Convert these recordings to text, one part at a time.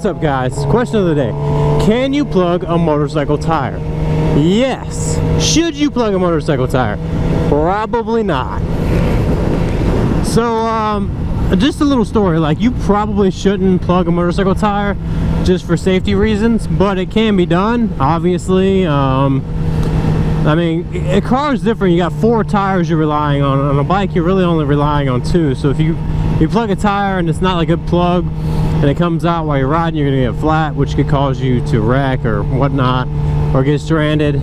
What's up, guys? Question of the day. Can you plug a motorcycle tire? Yes. Should you plug a motorcycle tire? Probably not. So, just a little story. Like, you probably shouldn't plug a motorcycle tire just for safety reasons, but it can be done, obviously. I mean, a car is different. You got 4 tires you're relying on. On a bike, you're really only relying on 2. So if you plug a tire and it's not a good plug, and it comes out while you're riding, you're gonna get flat, which could cause you to wreck or whatnot, or get stranded.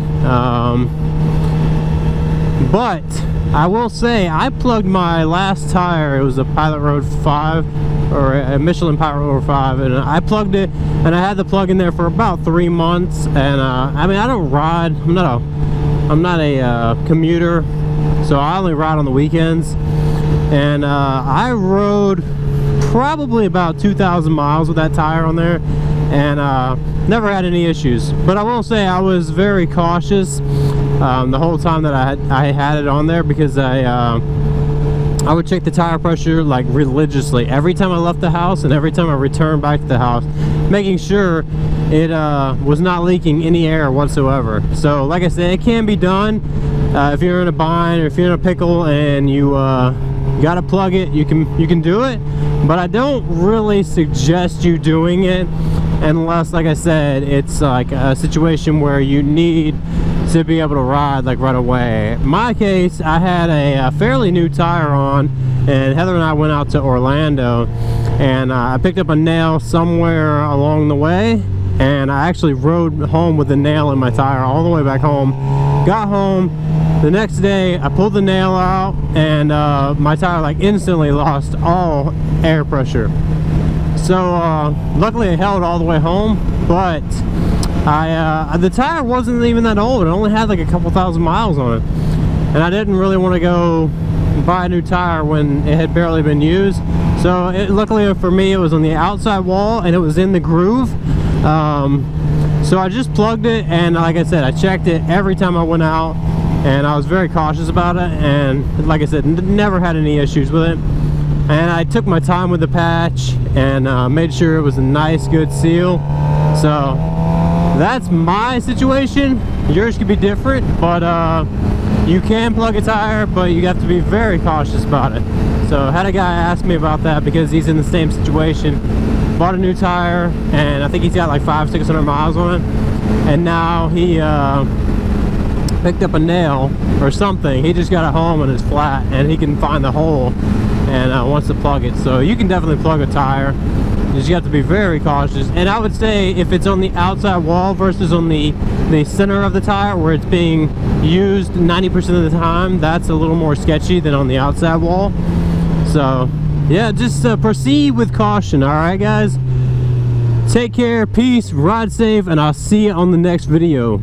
But I will say, I plugged my last tire. It was a Pilot Road 5, or a Michelin Pilot Road 5, and I plugged it, and I had the plug in there for about 3 months. And I mean, I don't ride. I'm not a commuter, so I only ride on the weekends. And I rode probably about 2,000 miles with that tire on there, and never had any issues. But I will say I was very cautious the whole time that I had it on there, because I would check the tire pressure like religiously every time I left the house and every time I returned back to the house, making sure it was not leaking any air whatsoever. So like I said, it can be done. If you're in a bind or if you're in a pickle and you gotta plug it, you can do it, but I don't really suggest you doing it unless, like I said, it's like a situation where you need to be able to ride like right away. In my case, I had a fairly new tire on, and Heather and I went out to Orlando, and I picked up a nail somewhere along the way, and I actually rode home with the nail in my tire all the way back home. Got home the next day, I pulled the nail out, and my tire like instantly lost all air pressure. So luckily it held all the way home, but the tire wasn't even that old. It only had like a couple thousand miles on it, and I didn't really want to go buy a new tire when it had barely been used. So luckily for me, it was on the outside wall and it was in the groove. So I just plugged it, and like I said, I checked it every time I went out, and I was very cautious about it, and like I said, never had any issues with it. And I took my time with the patch and made sure it was a nice, good seal. So that's my situation. Yours could be different, but you can plug a tire, but you have to be very cautious about it. So I had a guy ask me about that because he's in the same situation. Bought a new tire, and I think he's got like 500-600 miles on it, and now he picked up a nail or something. He just got it home and it's flat, and he can find the hole and wants to plug it. So you can definitely plug a tire. You just have to be very cautious. And I would say if it's on the outside wall versus on the center of the tire where it's being used 90% of the time, that's a little more sketchy than on the outside wall. So yeah, just proceed with caution. All right, guys, take care, peace, ride safe, and I'll see you on the next video.